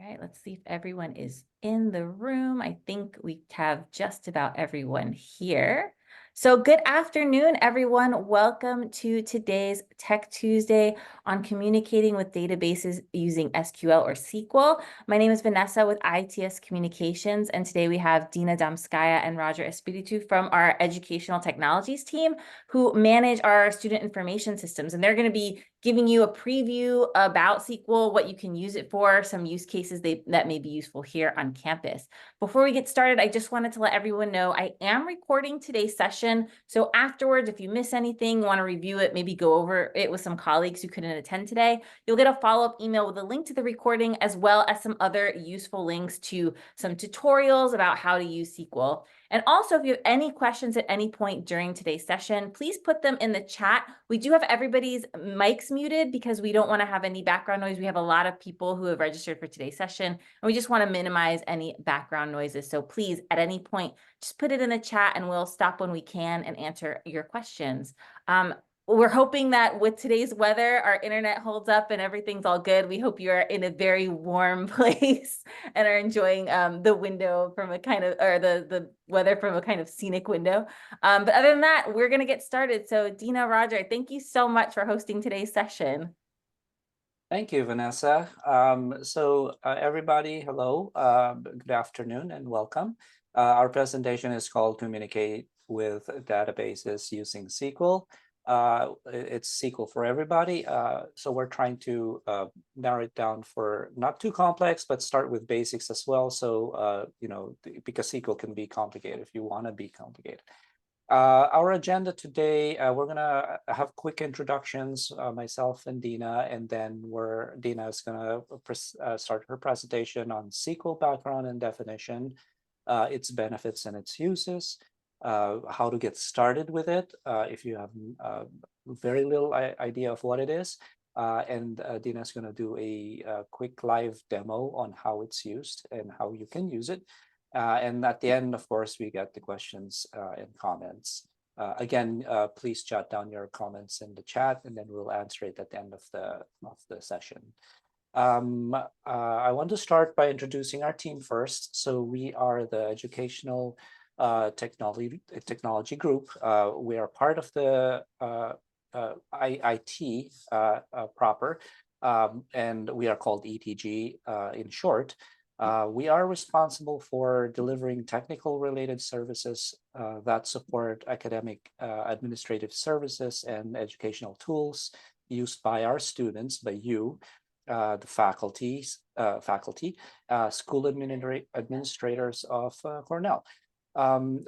All right, let's see if everyone is in the room. I think we have just about everyone here. So good afternoon, everyone. Welcome to today's Tech Tuesday on communicating with databases using SQL or SQL. My name is Vanessa with ITS Communications, and today we have Dina, Damskaya, and Roger Espiritu from our Educational Technologies team who manage our student information systems. And they're going to be giving you a preview about SQL, what you can use it for, some use cases that may be useful here on campus. Before we get started, I just wanted to let everyone know I am recording today's session. So afterwards, if you miss anything, want to review it, maybe go over it with some colleagues who couldn't attend today, you'll get a follow-up email with a link to the recording, as well as some other useful links to some tutorials about how to use SQL. And also, if you have any questions at any point during today's session, please put them in the chat. We do have everybody's mics muted because we don't want to have any background noise. We have a lot of people who have registered for today's session, and we just want to minimize any background noises. So please, at any point, just put it in the chat and we'll stop when we can and answer your questions. We're hoping that with today's weather, our internet holds up and everything's all good. We hope you are in a very warm place and are enjoying the window from a kind of, or the weather from a kind of scenic window. But other than that, we're going to get started. So Dina, Roger, thank you so much for hosting today's session. Thank you, Vanessa. Everybody, hello, good afternoon and welcome. Our presentation is called Communicate with Databases Using SQL. It's SQL for everybody. So we're trying to narrow it down for not too complex, but start with basics as well. So, because SQL can be complicated if you want to be complicated. Our agenda today, we're gonna have quick introductions, myself and Dina, and then Dina is gonna start her presentation on SQL background and definition, its benefits and its uses, how to get started with it if you have very little idea of what it is. And Dina is gonna do a quick live demo on how it's used and how you can use it. And at the end, of course, we get the questions and comments. Again, please jot down your comments in the chat, and then we'll answer it at the end of the session. I want to start by introducing our team first. So we are the Educational Technology Group. We are part of the IIT proper, and we are called ETG in short. We are responsible for delivering technical related services that support academic administrative services and educational tools used by our students, by you, the faculty, school administrators of Cornell.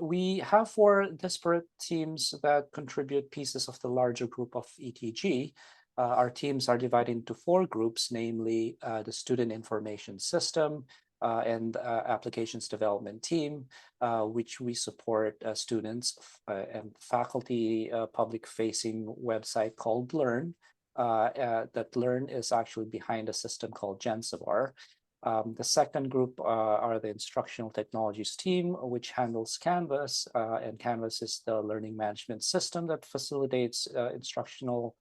We have 4 disparate teams that contribute pieces of the larger group of ETG. Our teams are divided into 4 groups, namely the Student Information System and Applications Development Team, which we support students and faculty public-facing website called Learn. That Learn is actually behind a system called Gensavar. The second group are the Instructional Technologies team, which handles Canvas, and Canvas is the learning management system that facilitates instructional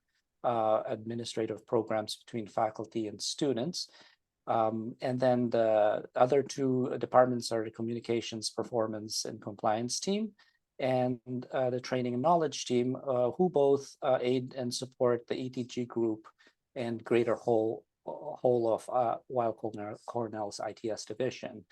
administrative programs between faculty and students. And then the other 2 departments are the Communications, Performance, and Compliance team, and the Training and Knowledge team, who both aid and support the ETG group and greater whole of Weill Cornell's ITS division.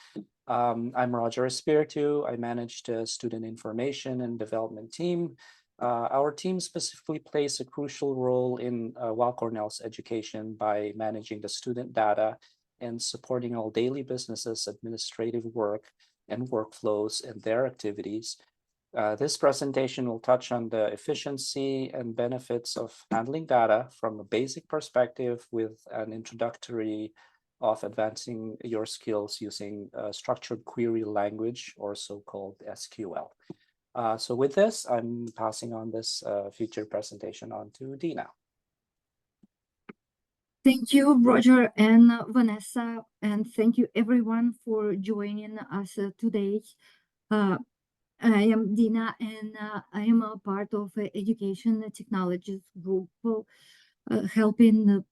I'm Roger Espiritu. I manage the Student Information and Development team. Our team specifically plays a crucial role in Weill Cornell's education by managing the student data and supporting all daily businesses, administrative work, and workflows and their activities. This presentation will touch on the efficiency and benefits of handling data from a basic perspective, with an introductory of advancing your skills using structured query language, or so-called SQL. So with this, I'm passing on this featured presentation on to Dina. Thank you, Roger and Vanessa, and thank you everyone for joining us today. I am Dina, and I am a part of Education Technologies Group, helping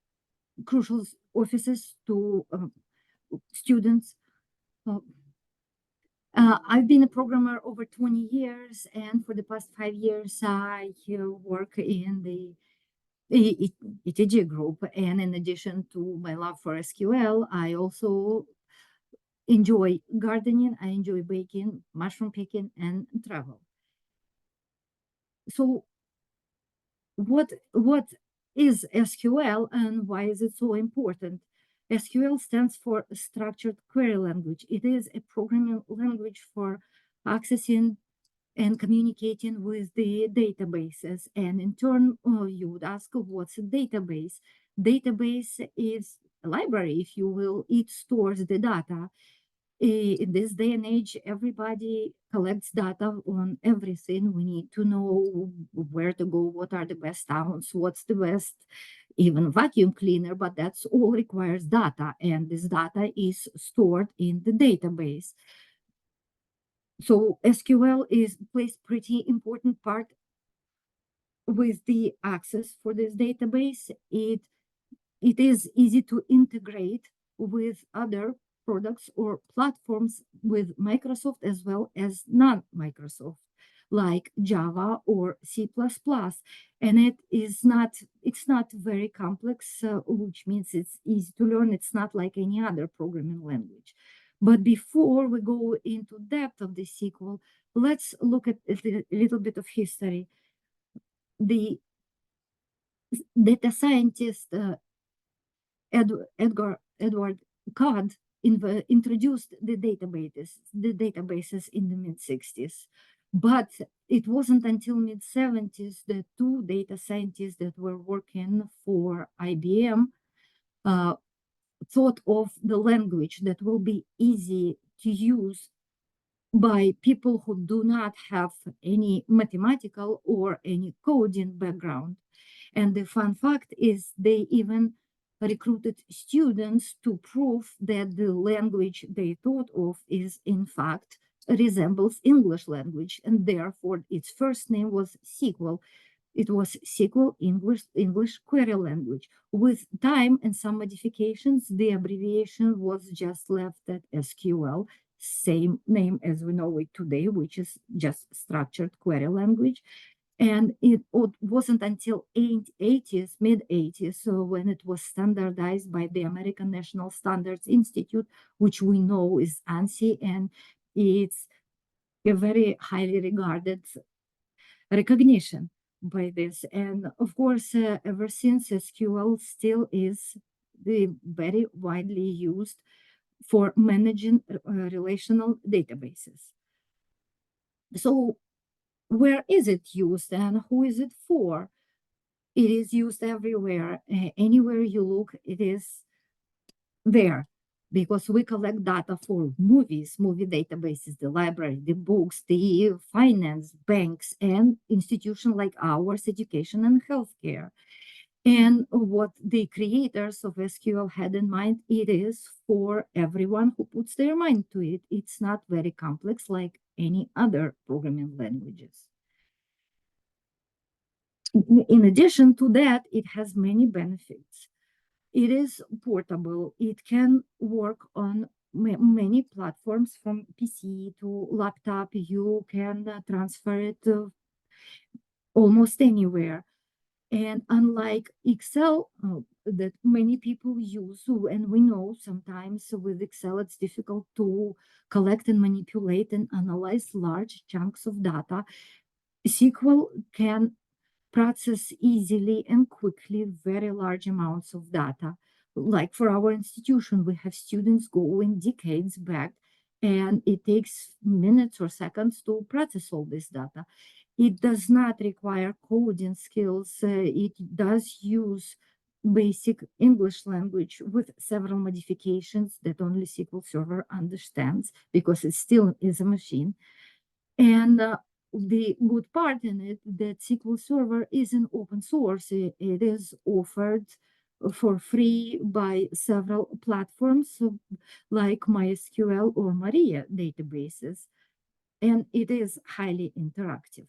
crucial offices to students. I've been a programmer over 20 years, and for the past 5 years, I work in the ETG group. And in addition to my love for SQL, I also enjoy gardening, I enjoy baking, mushroom picking, and travel. So what is SQL and why is it so important? SQL stands for Structured Query Language. It is a programming language for accessing and communicating with the databases. And in turn, you would ask, what's a database? Database is a library, if you will. It stores the data. In this day and age, everybody collects data on everything. We need to know where to go, what are the best towns, what's the best, even vacuum cleaner, but that's all requires data. And this data is stored in the database. So SQL plays pretty important part with the access for this database. It is easy to integrate with other products or platforms with Microsoft as well as non-Microsoft, like Java or C++. And it's not very complex, which means it's easy to learn. It's not like any other programming language. But before we go into depth of the SQL, let's look at a little bit of history. The data scientist Edward Codd introduced the databases in the mid-60s. But it wasn't until mid-70s that two data scientists that were working for IBM thought of the language that will be easy to use by people who do not have any mathematical or any coding background. And the fun fact is they even recruited students to prove that the language they thought of is in fact resembles English language, and therefore its first name was SQL. It was SQL, English Query Language. With time and some modifications, the abbreviation was just left at SQL, same name as we know it today, which is just Structured Query Language. And it wasn't until mid-80s, so when it was standardized by the American National Standards Institute, which we know is ANSI, and it's a very highly regarded recognition by this. And of course, ever since, SQL still is the very widely used for managing relational databases. So where is it used and who is it for? It is used everywhere. Anywhere you look, it is there, because we collect data for movies, movie databases, the library, the books, the finance, banks, and institutions like ours, education and healthcare. And what the creators of SQL had in mind, it is for everyone who puts their mind to it. It's not very complex like any other programming languages. In addition to that, it has many benefits. It is portable. It can work on many platforms, from PC to laptop. You can transfer it almost anywhere. And unlike Excel, that many people use, and we know sometimes with Excel it's difficult to collect and manipulate and analyze large chunks of data, SQL can process easily and quickly very large amounts of data. Like for our institution, we have students going decades back, and it takes minutes or seconds to process all this data. It does not require coding skills. It does use basic English language with several modifications that only SQL Server understands, because it still is a machine. And the good part in it, that SQL Server is an open source. It is offered for free by several platforms like MySQL or Maria databases, and it is highly interactive.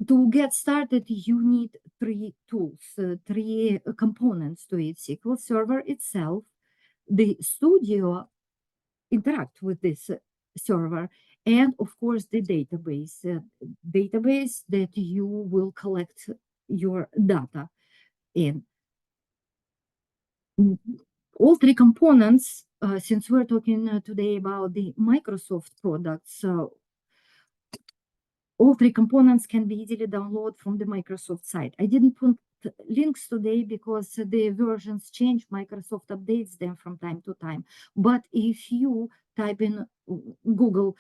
To get started, you need three tools, three components to it: SQL Server itself, the studio interact with this server, and of course the database that you will collect your data in. All three components, since we're talking today about the Microsoft products, all three components can be easily downloaded from the Microsoft site. I didn't put links today because the versions change. Microsoft updates them from time to time. But if you type in Google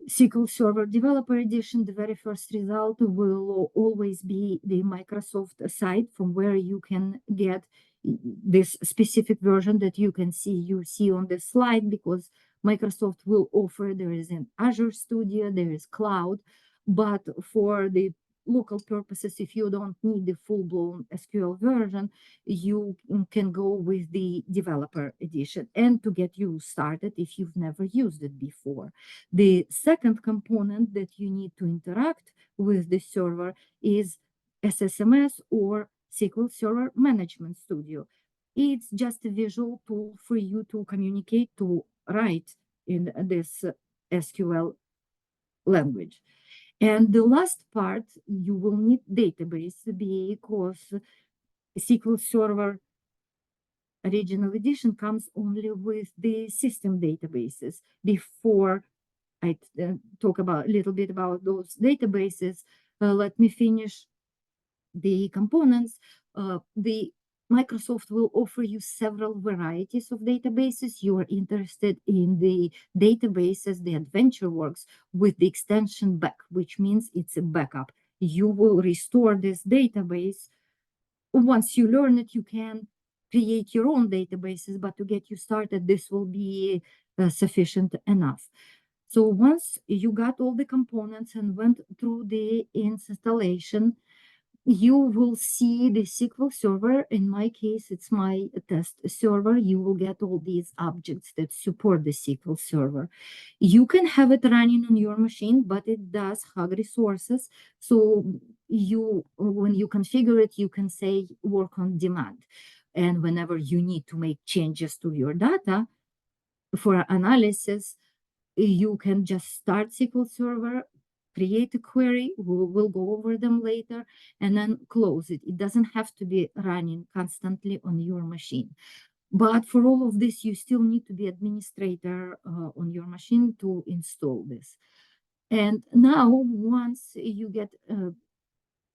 SQL Server Developer Edition, the very first result will always be the Microsoft site from where you can get this specific version that you see on the slide, because Microsoft will offer, there is an Azure Studio, there is Cloud, but for the local purposes, if you don't need the full-blown SQL version, you can go with the developer edition. And to get you started, if you've never used it before, the second component that you need to interact with the server is SSMS, or SQL Server Management Studio. It's just a visual tool for you to communicate, to write in this SQL language. And the last part, you will need database, because SQL Server Original Edition comes only with the system databases. Before I talk about a little bit about those databases, let me finish the components. The Microsoft will offer you several varieties of databases. You are interested in the databases, the adventure works with the extension back, which means it's a backup. You will restore this database. Once you learn it, you can create your own databases, but to get you started, this will be sufficient enough. So once you got all the components and went through the installation, you will see the SQL Server. In my case, it's my test server. You will get all these objects that support the SQL Server. You can have it running on your machine, but it does hug resources. So when you configure it, you can say work on demand. And whenever you need to make changes to your data for analysis, you can just start SQL Server, create a query, we'll go over them later, and then close it. It doesn't have to be running constantly on your machine. But for all of this, you still need to be administrator on your machine to install this. And now, once you get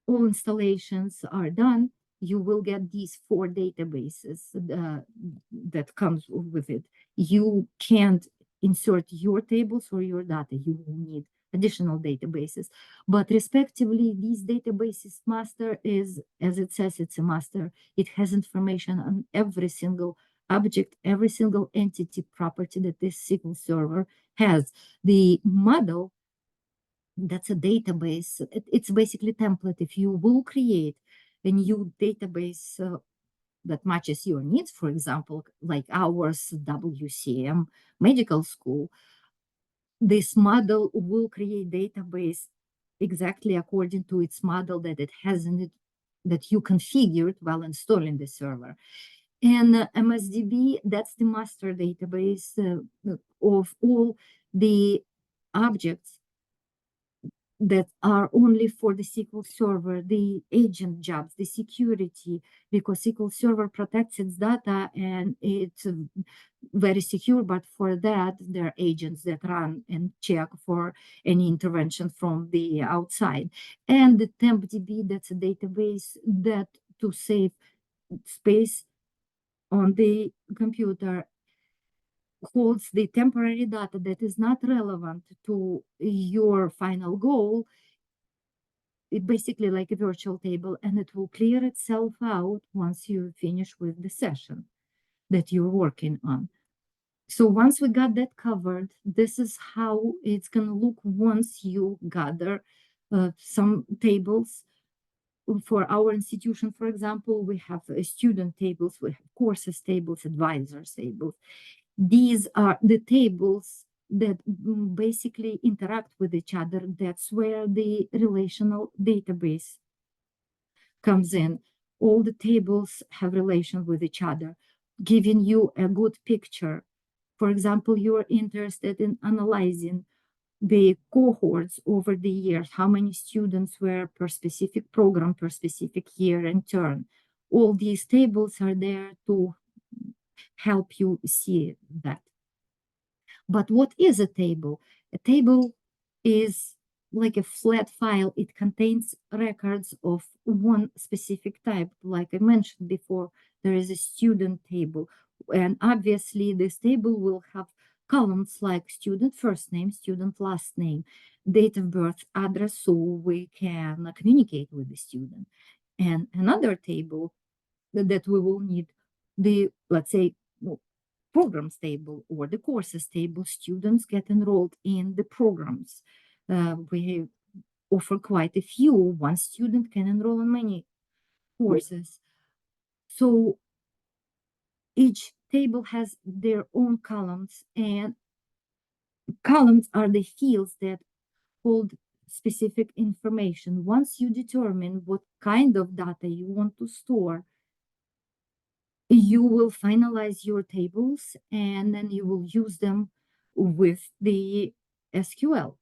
all installations are done, you will get these 4 databases that comes with it. You can't insert your tables or your data. You will need additional databases. But respectively, these databases master is, as it says, it's a master. It has information on every single object, every single entity property that this SQL Server has. The model, that's a database. It's basically a template. If you will create a new database that matches your needs, for example, like ours, WCM Medical School, this model will create database exactly according to its model that it has in it, that you configured while installing the server. And MSDB, that's the master database of all the objects that are only for the SQL Server, the agent jobs, the security, because SQL Server protects its data and it's very secure, but for that, there are agents that run and check for any intervention from the outside. And the TempDB, that's a database that to save space on the computer holds the temporary data that is not relevant to your final goal, basically like a virtual table, and it will clear itself out once you finish with the session that you're working on. So once we got that covered, this is how it's going to look once you gather some tables. For our institution, for example, we have student tables, we have courses tables, advisors tables. These are the tables that basically interact with each other. That's where the relational database comes in. All the tables have relation with each other. giving you a good picture. For example, you're interested in analyzing the cohorts over the years, how many students were per specific program, per specific year and term. All these tables are there to help you see that. But what is a table? A table is like a flat file. It contains records of one specific type. Like I mentioned before, there is a student table. And obviously, this table will have columns like student first name, student last name, date of birth, address, so we can communicate with the student. And another table that we will need, the, let's say, programs table or the courses table. Students get enrolled in the programs. We offer quite a few. One student can enroll in many courses. So each table has their own columns, and columns are the fields that hold specific information. Once you determine what kind of data you want to store, you will finalize your tables and then you will use them with the SQL.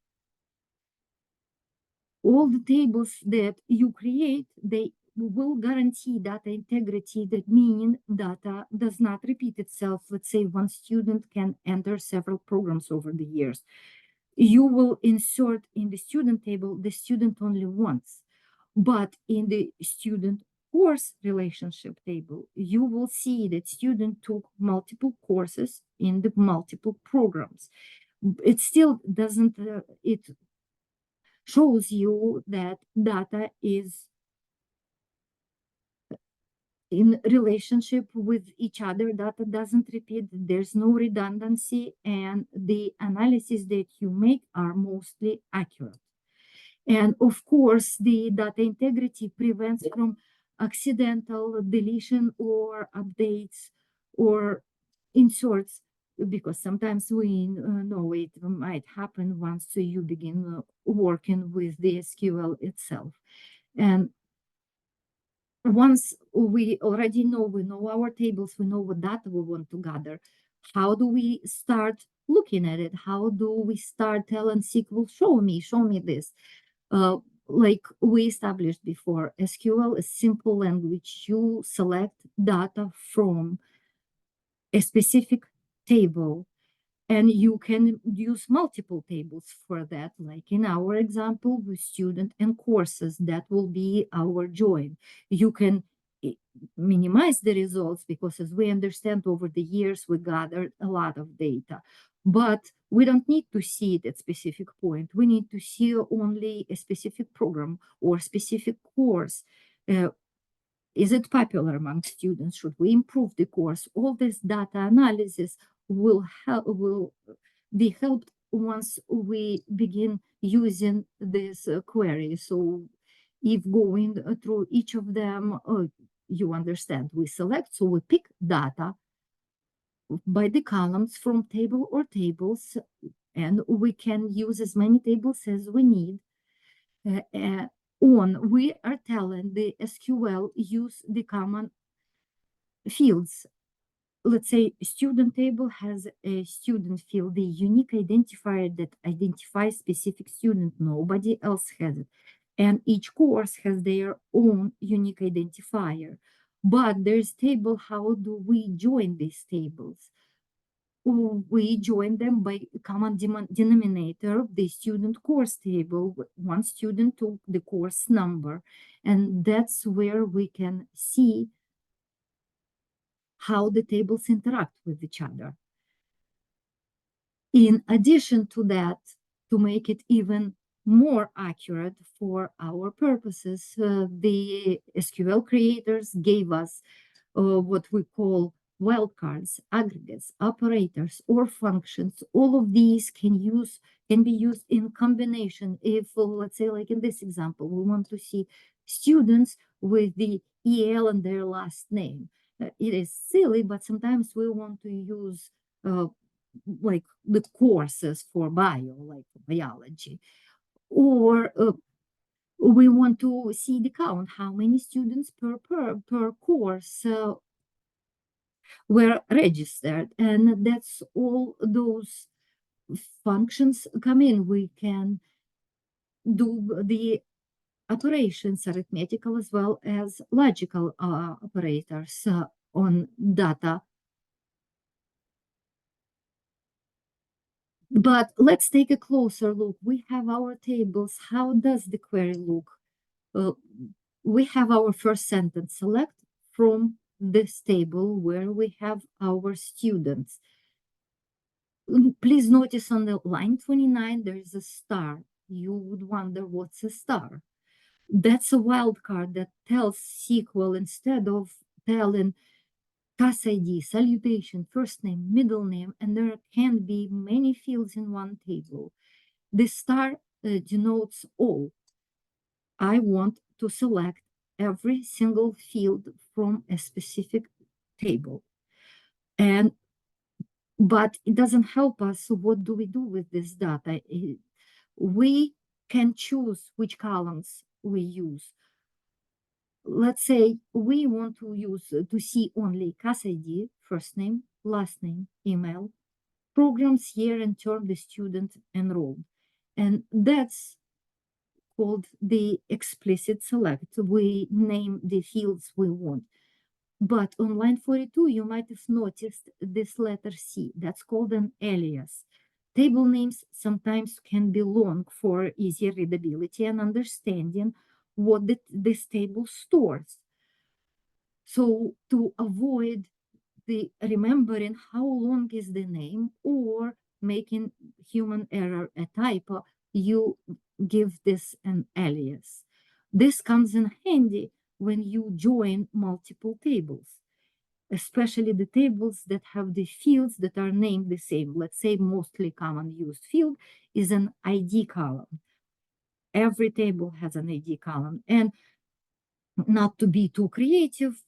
All the tables that you create, they will guarantee data integrity. That means data does not repeat itself. Let's say one student can enter several programs over the years. You will insert in the student table the student only once. But in the student course relationship table, you will see that student took multiple courses in the multiple programs. It still doesn't, it shows you that data is in relationship with each other. Data doesn't repeat, there's no redundancy, and the analysis that you make are mostly accurate. And of course, the data integrity prevents from accidental deletion or updates or inserts, because sometimes we know it might happen once you begin working with the SQL itself. And once we already know, we know our tables, we know what data we want to gather, how do we start looking at it? How do we start telling SQL, show me this? Like we established before, SQL is simple language. You select data from a specific table, and you can use multiple tables for that. Like in our example with student and courses, that will be our join. You can minimize the results because, as we understand, over the years, we gathered a lot of data. But we don't need to see it at specific point. We need to see only a specific program or specific course. Is it popular among students? Should we improve the course? All this data analysis will be helped once we begin using this query. So if going through each of them, you understand, we select, so we pick data by the columns from table or tables, and we can use as many tables as we need. We are telling the SQL use the common fields. Let's say student table has a student field, the unique identifier that identifies specific student. Nobody else has it. And each course has their own unique identifier. But there's table, how do we join these tables? We join them by common denominator of the student course table. One student took the course number, and that's where we can see how the tables interact with each other. In addition to that, to make it even more accurate for our purposes, the SQL creators gave us what we call wildcards, aggregates, operators, or functions. All of these can be used in combination. If, let's say, like in this example, we want to see students with the EL and their last name. It is silly, but sometimes we want to use like the courses for bio, like biology, or we want to see the count, how many students per course. were registered, and that's all those functions come in. We can do the operations, arithmetical as well as logical operators on data. But let's take a closer look. We have our tables. How does the query look? We have our first sentence. Select from this table where we have our students. Please notice on the line 29, there is a star. You would wonder what's a star. That's a wildcard that tells SQL, instead of telling class ID, salutation, first name, middle name, and there can be many fields in one table. The star denotes all. I want to select every single field from a specific table. But it doesn't help us. So what do we do with this data? We can choose which columns we use. Let's say we want to see only class ID, first name, last name, email, programs, year and term the student enrolled. And that's called the explicit select. We name the fields we want. But on line 42, you might have noticed this letter C. That's called an alias. Table names sometimes can be long for easier readability and understanding what this table stores. So to avoid the remembering how long is the name or making human error a typo, you give this an alias. This comes in handy when you join multiple tables, especially the tables that have the fields that are named the same. Let's say mostly common used field is an ID column. Every table has an ID column. And not to be too creative,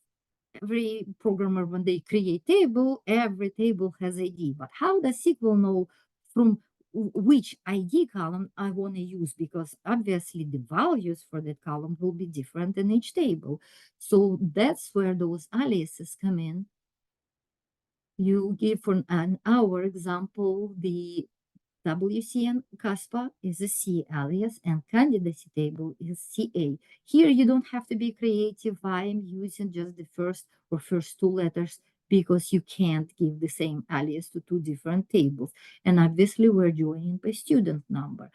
every programmer, when they create table, every table has ID. But how does SQL know from which ID column I want to use? Because obviously the values for that column will be different in each table. So that's where those aliases come in. You give for our example, the WCN CASPA is a C alias and candidacy table is CA. Here you don't have to be creative. I am using just the first two letters because you can't give the same alias to two different tables. And obviously we're joining by student number.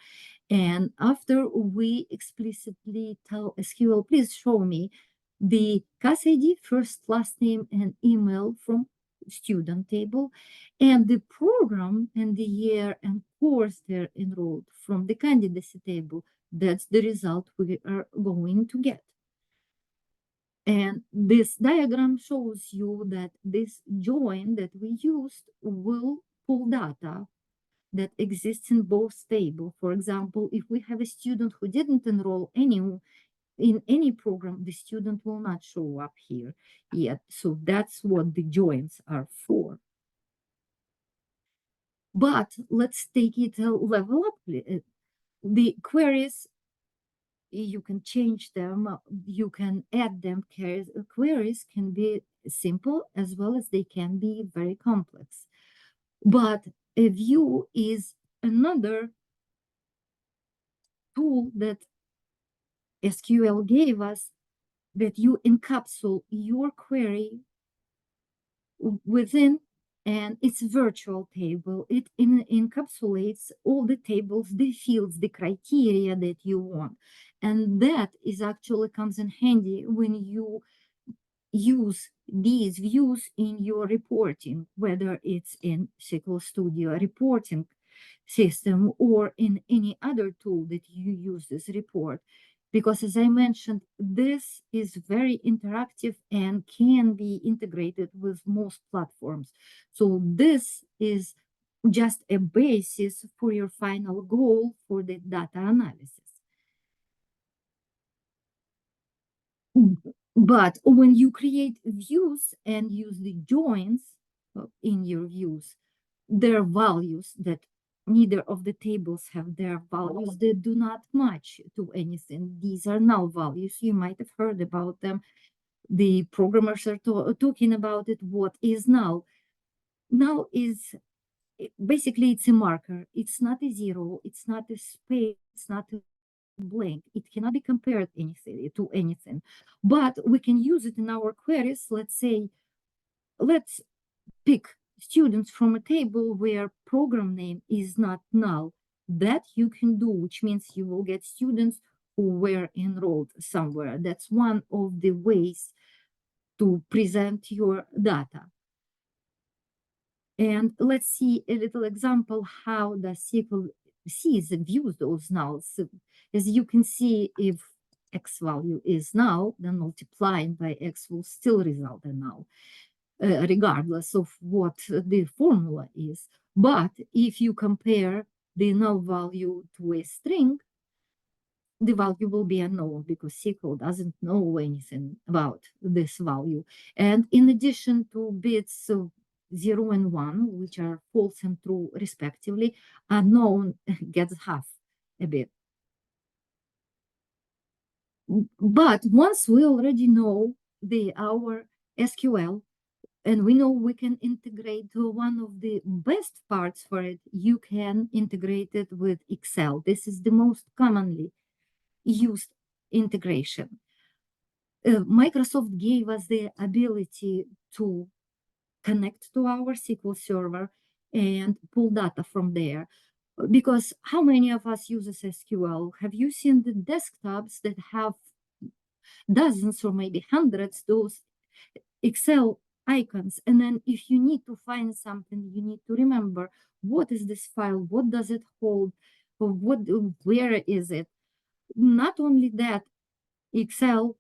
And after we explicitly tell SQL, please show me the class ID, first, last name, and email from student table, and the program and the year and course they're enrolled from the candidacy table. That's the result we are going to get. And this diagram shows you that this join that we used will pull data that exists in both tables. For example, if we have a student who didn't enroll in any program, the student will not show up here yet. So that's what the joins are for. But let's take it a level up. The queries, you can change them, you can add them. Queries can be simple as well as they can be very complex. But a view is another tool that SQL gave us, that you encapsulate your query within, and it's virtual table. It encapsulates all the tables, the fields, the criteria that you want. And that is actually comes in handy when you use these views in your reporting, whether it's in SQL Studio reporting system or in any other tool that you use this report. Because as I mentioned, this is very interactive and can be integrated with most platforms. So this is just a basis for your final goal for the data analysis. But when you create views and use the joins in your views, there are values that neither of the tables have. Their values that do not match to anything. These are null values. You might have heard about them. the programmers are talking about it. What is null? Null is basically it's a marker. It's not a zero. It's not a space. It's not a blank. It cannot be compared to anything, but we can use it in our queries. Let's say, let's pick students from a table where program name is not null. That you can do, which means you will get students who were enrolled somewhere. That's one of the ways to present your data. And let's see a little example how the SQL sees and views those nulls. So as you can see, if X value is null, then multiplying by X will still result in null, regardless of what the formula is. But if you compare the null value to a string, the value will be unknown because SQL doesn't know anything about this value. And in addition to bits 0 and 1, which are false and true respectively, unknown gets half a bit. But once we already know our SQL, and we know we can integrate one of the best parts for it, you can integrate it with Excel. This is the most commonly used integration. Microsoft gave us the ability to connect to our SQL Server and pull data from there. Because how many of us uses SQL? Have you seen the desktops that have dozens or maybe hundreds those Excel icons? And then if you need to find something, you need to remember, what is this file? What does it hold? Where is it? Not only that, Excel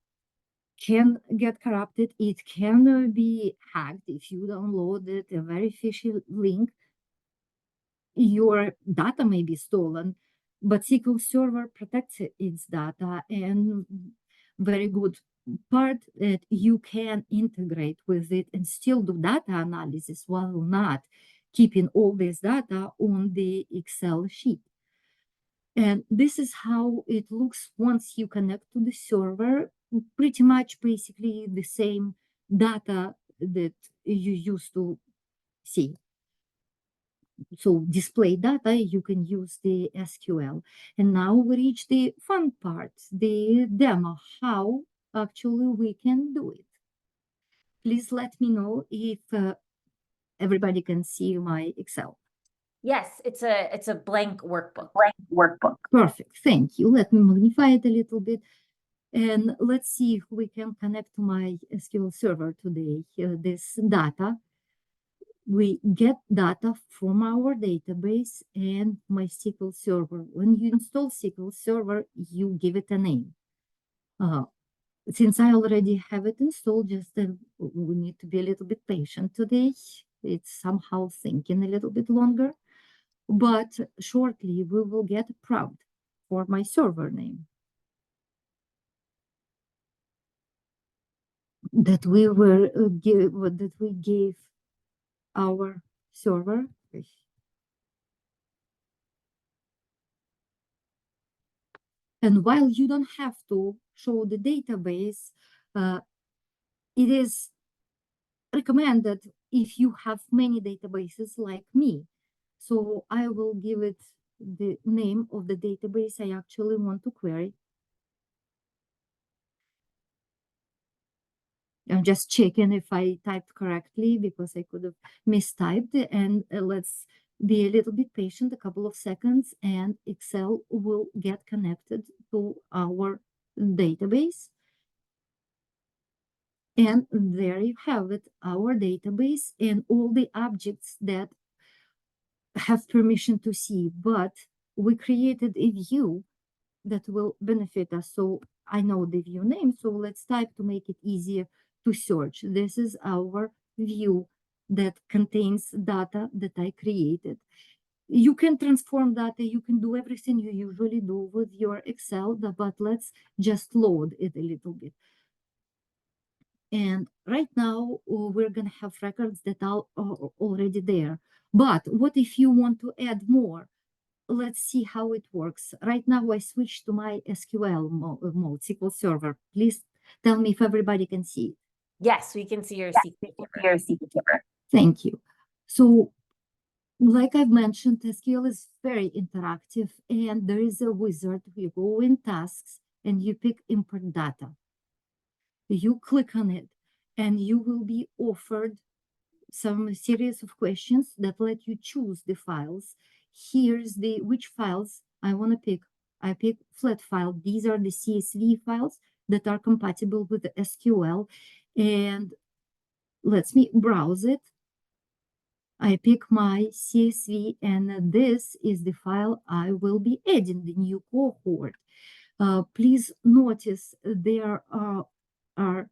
can get corrupted. It can be hacked if you downloaded a very fishy link. Your data may be stolen, but SQL Server protects its data, and very good part that you can integrate with it and still do data analysis while not keeping all this data on the Excel sheet. And this is how it looks once you connect to the server. Pretty much basically the same data that you used to see. So display data, you can use the SQL. And now we reach the fun part, the demo, how actually we can do it. Please let me know if everybody can see my Excel. Yes, it's a blank workbook. Perfect, thank you. Let me magnify it a little bit. And let's see if we can connect to my SQL Server today. This data, we get data from our database and my SQL Server. When you install SQL Server, you give it a name. Since I already have it installed, we need to be a little bit patient today. It's somehow thinking a little bit longer, but shortly we will get a prompt for my server name that we gave our server. And while you don't have to show the database, it is recommended if you have many databases like me. So I will give it the name of the database I actually want to query. I'm just checking if I typed correctly because I could have mistyped. And let's be a little bit patient, a couple of seconds, and Excel will get connected to our database. And there you have it, our database and all the objects that have permission to see. But we created a view that will benefit us. So I know the view name, so let's type to make it easier to search. This is our view that contains data that I created. You can transform data, you can do everything you usually do with your Excel, but let's just load it a little bit. And right now we're going to have records that are already there. But what if you want to add more? Let's see how it works. Right now I switched to my SQL mode, SQL Server. Please Tell me if everybody can see it. Yes, we can see your SQL. Thank you. So, like I've mentioned, SQL is very interactive, and there is a wizard. You go in tasks and you pick import data. You click on it, and you will be offered some series of questions that let you choose the files. Here's the which files I want to pick. I pick flat file. These are the CSV files that are compatible with the SQL, and lets me browse it. I pick my CSV, and this is the file I will be adding the new cohort. Please notice there are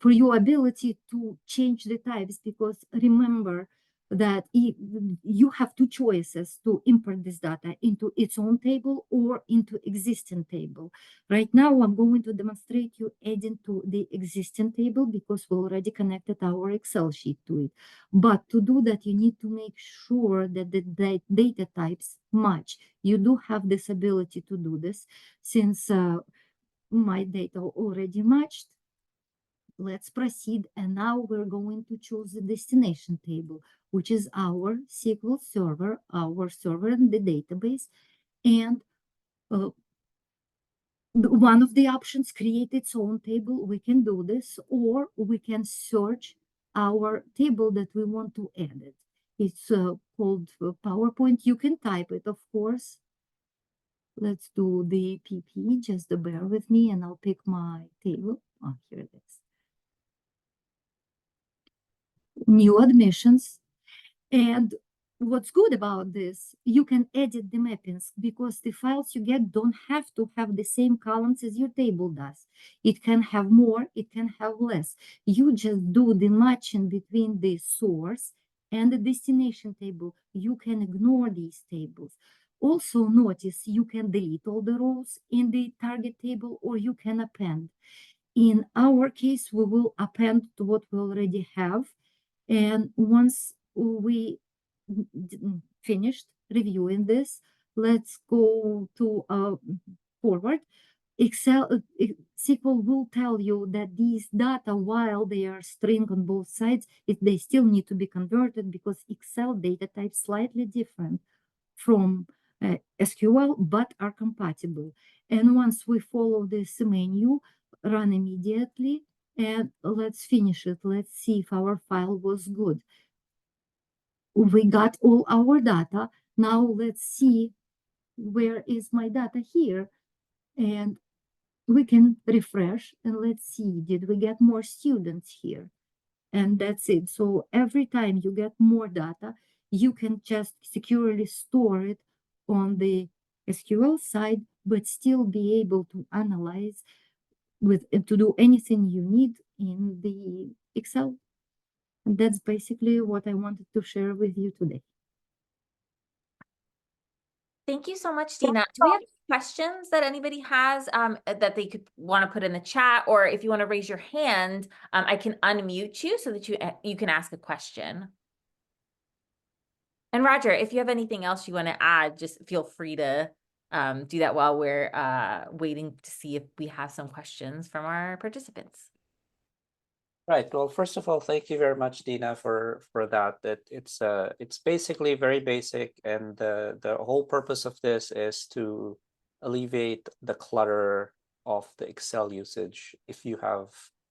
for your ability to change the types, because remember that you have two choices to import this data into its own table or into existing table. Right now, I'm going to demonstrate you adding to the existing table because we already connected our Excel sheet to it. But to do that, you need to make sure that the data types match. You do have this ability to do this since my data already matched. Let's proceed, and now we're going to choose the destination table, which is our SQL server, our server in the database, and one of the options, create its own table. We can do this, or we can search our table that we want to edit. It's called PowerPoint. You can type it, of course. Let's do the PP, just bear with me, and I'll pick my table. Oh, here it is. New admissions. And what's good about this, you can edit the mappings because the files you get don't have to have the same columns as your table does. It can have more, it can have less. You just do the matching between the source and the destination table. You can ignore these tables. Also notice you can delete all the rows in the target table, or you can append. In our case, we will append to what we already have. And once we finished reviewing this, let's go to forward. SQL will tell you that these data, while they are string on both sides, they still need to be converted because Excel data type slightly different from SQL, but are compatible. And once we follow this menu, run immediately, and let's finish it. Let's see if our file was good. We got all our data. Now let's see where is my data here. And we can refresh and let's see, did we get more students here? And that's it. So every time you get more data, you can just securely store it on the SQL side, but still be able to analyze to do anything you need in the Excel. And that's basically what I wanted to share with you today. Thank you so much, Dina. Do we have questions that anybody has that they could want to put in the chat, or if you want to raise your hand, I can unmute you so that you can ask a question. And Roger, if you have anything else you want to add, just feel free to do that while we're waiting to see if we have some questions from our participants. Right. Well, first of all, thank you very much, Dina, for that. It's basically very basic, and the whole purpose of this is to alleviate the clutter of the Excel usage.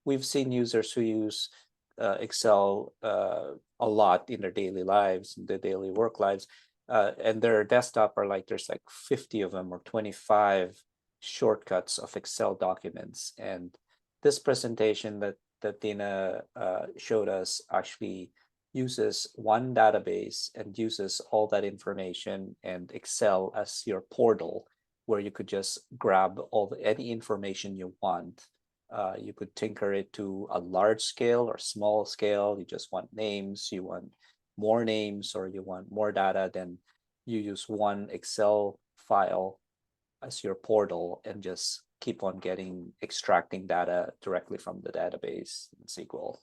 We've seen users who use Excel a lot in their daily lives, in their daily work lives, and their desktop are like there's like 50 of them or 25 shortcuts of Excel documents. And this presentation that Dina showed us actually uses one database and uses all that information and Excel as your portal, where you could just grab any information you want. You could tinker it to a large scale or small scale. You just want names, you want more names, or you want more data, then you use one Excel file as your portal and just keep on extracting data directly from the database in SQL.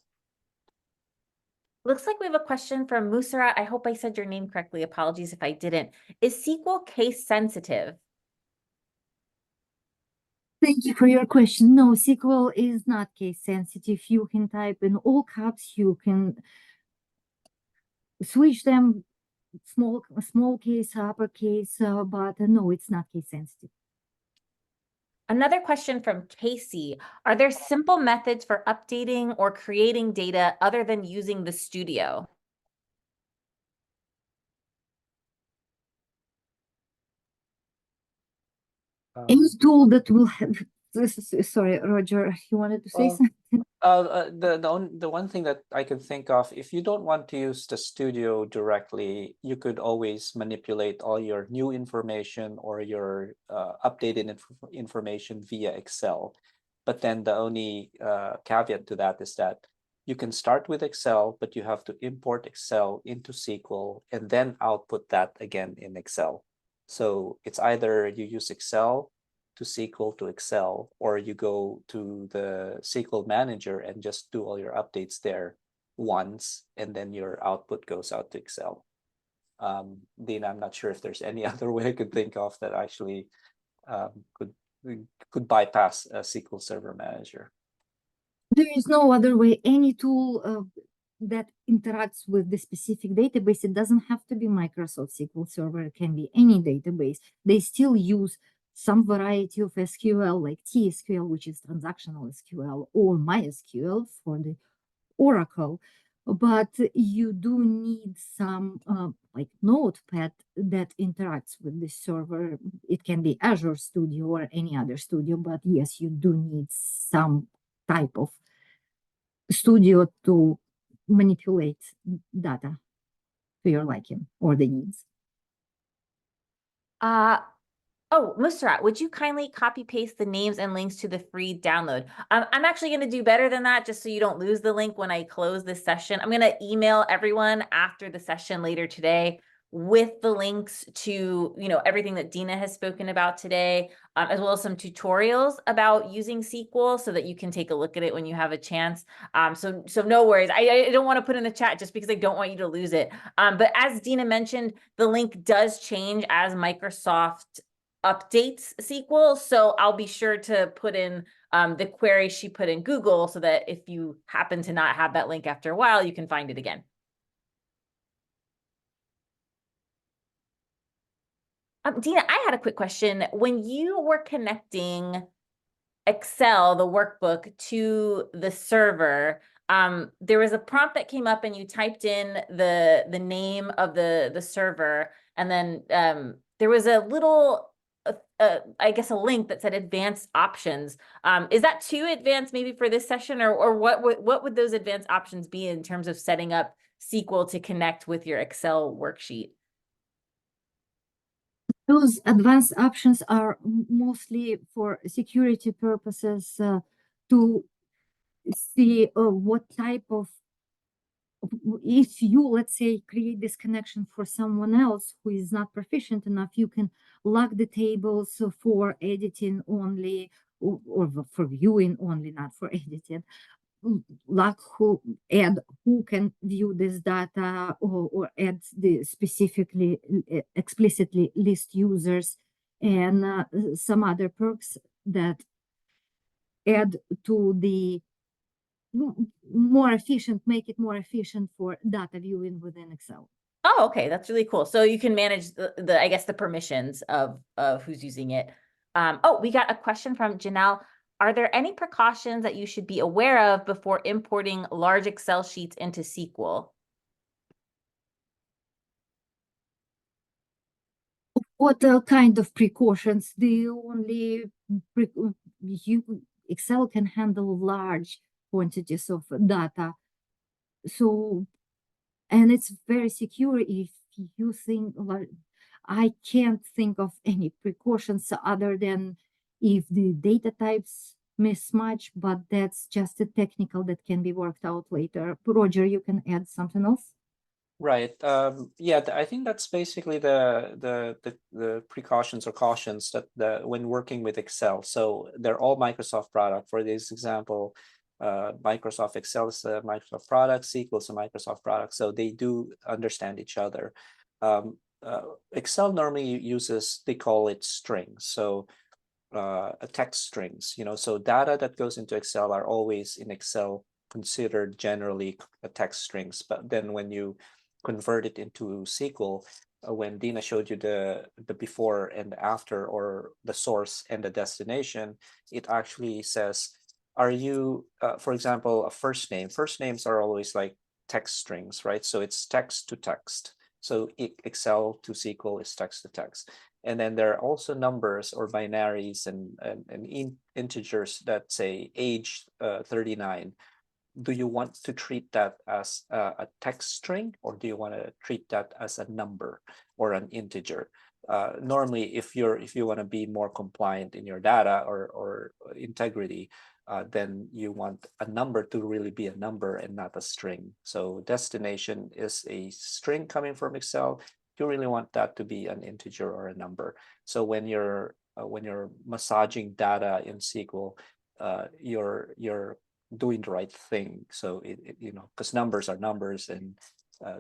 Looks like we have a question from Musara. I hope I said your name correctly. Apologies if I didn't. Is SQL case sensitive? Thank you for your question. No, SQL is not case sensitive. You can type in all caps. You can switch them small case, uppercase, but no, it's not case sensitive. Another question from Casey. Are there simple methods for updating or creating data other than using the studio? Any tool that will have, sorry, Roger, you wanted to say Well, something? the one thing that I can think of, if you don't want to use the studio directly, you could always manipulate all your new information or your updated information via Excel. But then the only caveat to that is that you can start with Excel, but you have to import Excel into SQL and then output that again in Excel. So it's either you use Excel to SQL to Excel, or you go to the SQL manager and just do all your updates there once, and then your output goes out to Excel. Dina, I'm not sure if there's any other way I could think of that actually could bypass a SQL Server Manager. There is no other way. Any tool that interacts with the specific database, it doesn't have to be Microsoft SQL Server, it can be any database. They still use some variety of SQL, like TSQL, which is transactional SQL, or MySQL for the Oracle. But you do need some like Notepad that interacts with the server. It can be Azure Studio or any other studio, but yes, you do need some type of studio to manipulate data to your liking or the needs. Oh, Musrat, would you kindly copy paste the names and links to the free download? I'm actually going to do better than that, just so you don't lose the link when I close this session. I'm going to email everyone after the session later today with the links to, everything that Dina has spoken about today, as well as some tutorials about using SQL so that you can take a look at it when you have a chance. So no worries. I don't want to put in the chat just because I don't want you to lose it. But as Dina mentioned, the link does change as Microsoft updates SQL. So I'll be sure to put in the query she put in Google so that if you happen to not have that link after a while, you can find it again. Dina, I had a quick question. When you were connecting Excel, the workbook, to the server, there was a prompt that came up and you typed in the name of the server, and then there was a little I guess a link that said advanced options. Is that too advanced maybe for this session, or what would those advanced options be in terms of setting up SQL to connect with your Excel worksheet? Those advanced options are mostly for security purposes to see what type of, if you, let's say, create this connection for someone else who is not proficient enough, you can lock the tables for editing only, or for viewing only, not for editing. Lock who can view this data, or add the specifically explicitly list users, and some other perks that add to the more efficient, make it more efficient for data viewing within Excel. Oh, okay, that's really cool. So you can manage the I guess the permissions of who's using it. Oh, we got a question from Janelle. Are there any precautions that you should be aware of before importing large Excel sheets into SQL? What kind of precautions? The only Excel can handle large quantities of data, so, and it's very secure. If you think, I can't think of any precautions other than if the data types mismatch, but that's just a technical that can be worked out later. Roger, you can add something else. Right. Yeah, I think that's basically the precautions or cautions that when working with Excel. So they're all Microsoft product. For this example, Microsoft Excel is a Microsoft product, SQL is a Microsoft product. So they do understand each other. Excel normally uses, they call it strings. So text strings, so data that goes into Excel are always in Excel considered generally text strings. But then when you convert it into SQL, when Dina showed you the before and after, or the source and the destination, it actually says, are you, for example, a first name. First names are always like text strings, right? So it's text to text. So Excel to SQL is text to text. And then there are also numbers or binaries and integers that say age 39. Do you want to treat that as a text string, or do you want to treat that as a number or an integer? Normally, if you want to be more compliant in your data or integrity, then you want a number to really be a number and not a string. So destination is a string coming from Excel. You really want that to be an integer or a number. So when you're massaging data in SQL, you're doing the right thing. So because numbers are numbers and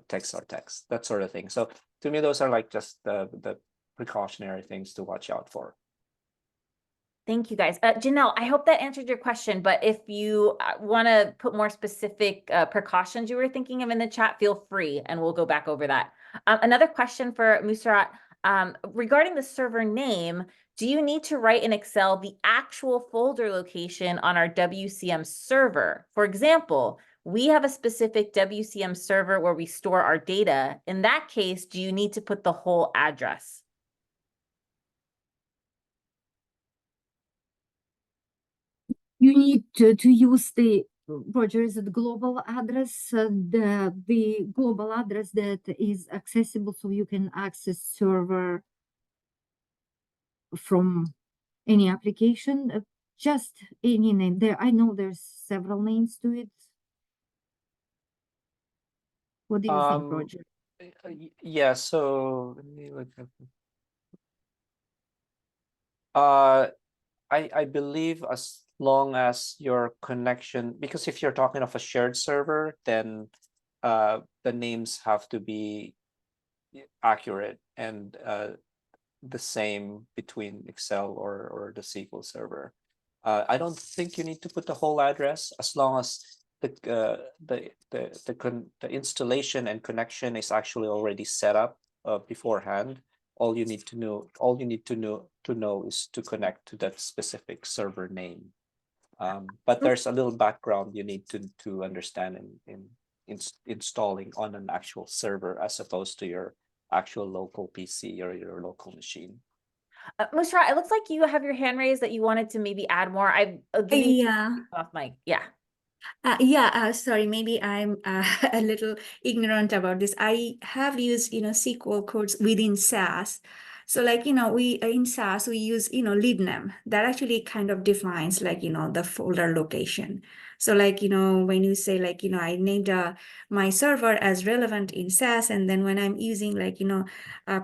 text are text, that sort of thing. So to me, those are like just the precautionary things to watch out for. Thank you, guys. Janelle, I hope that answered your question, but if you want to put more specific precautions you were thinking of in the chat, feel free, and we'll go back over that. Another question for Musrat, regarding the server name, do you need to write in Excel the actual folder location on our WCM server? For example, we have a specific WCM server where we store our data. In that case, do you need to put the whole address? You need to use the, Roger, is it global address, the global address that is accessible, so you can access server from any application, just any name there. I know there's several names to it. What do you think, Roger? Yeah, so let me look at I believe as long as your connection, because if you're talking of a shared server, then the names have to be accurate and the same between Excel or the SQL server. I don't think you need to put the whole address, as long as the installation and connection is actually already set up beforehand. All you need to know is to connect to that specific server name. But there's a little background you need to understand in installing on an actual server, as opposed to your actual local PC or your local machine. Musra, it looks like you have your hand raised that you wanted to maybe add more. I'll give you off mic. Yeah. Sorry, maybe I'm a little ignorant about this. I have used, SQL codes within SAS. So like, we in SAS, we use, libname that actually kind of defines like, the folder location. So like, when you say like, I named my server as relevant in SAS, and then when I'm using like,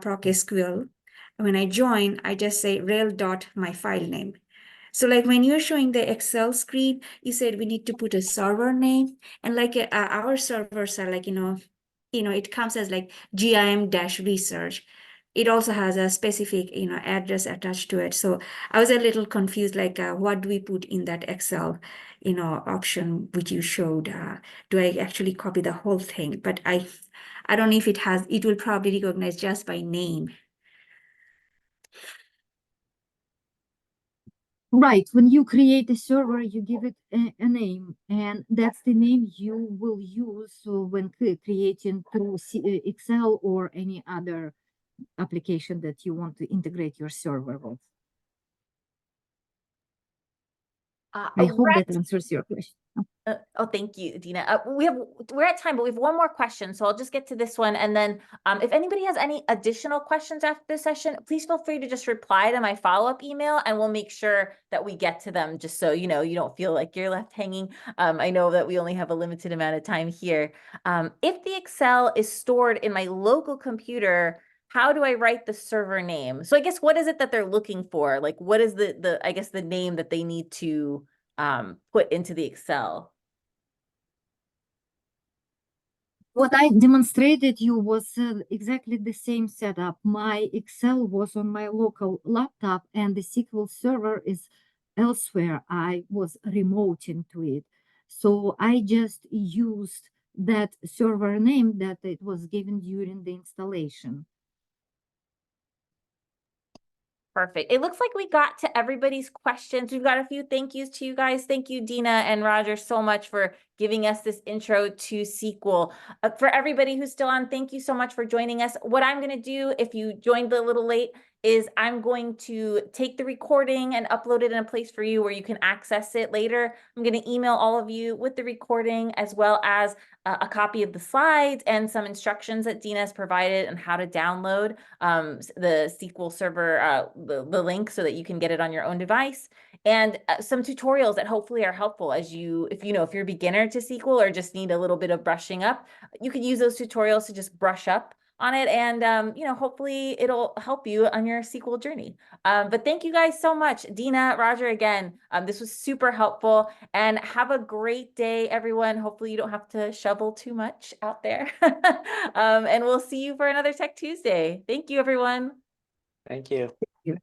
proc SQL, when I join, I just say rel.my file name. So like when you're showing the Excel screen, you said we need to put a server name, and like our servers are like, it comes as like GIM-research. It also has a specific, address attached to it. So I was a little confused, like what do we put in that Excel, option which you showed? Do I actually copy the whole thing? But I don't know if it will probably recognize just by name. Right, when you create a server, you give it a name, and that's the name you will use when creating through Excel or any other application that you want to integrate your server with. I hope that answers your question. Oh, thank you, Dina. We're at time, but we have one more question, so I'll just get to this one, and then if anybody has any additional questions after this session, please feel free to just reply to my follow-up email, and we'll make sure that we get to them, just so you don't feel like you're left hanging. I know that we only have a limited amount of time here. If the Excel is stored in my local computer, how do I write the server name? So I guess what is it that they're looking for? Like, what is I guess the name that they need to put into the Excel? What I demonstrated you was exactly the same setup. My Excel was on my local laptop and the SQL server is elsewhere. I was remoting to it. So I just used that server name that it was given during the installation. Perfect. It looks like we got to everybody's questions. We've got a few thank yous to you guys. Thank you, Dina and Roger, so much for giving us this intro to SQL. For everybody who's still on, thank you so much for joining us. What I'm going to do, if you joined a little late, is I'm going to take the recording and upload it in a place for you where you can access it later. I'm going to email all of you with the recording as well as a copy of the slides and some instructions that Dina has provided on how to download the SQL server, the link so that you can get it on your own device, and some tutorials that hopefully are helpful as you, if you're a beginner to SQL or just need a little bit of brushing up, you could use those tutorials to just brush up on it, and hopefully it'll help you on your SQL journey. But thank you guys so much. Dina, Roger, again, this was super helpful, and have a great day, everyone. Hopefully you don't have to shovel too much out there. And we'll see you for another Tech Tuesday. Thank you, everyone. Thank you. Yeah.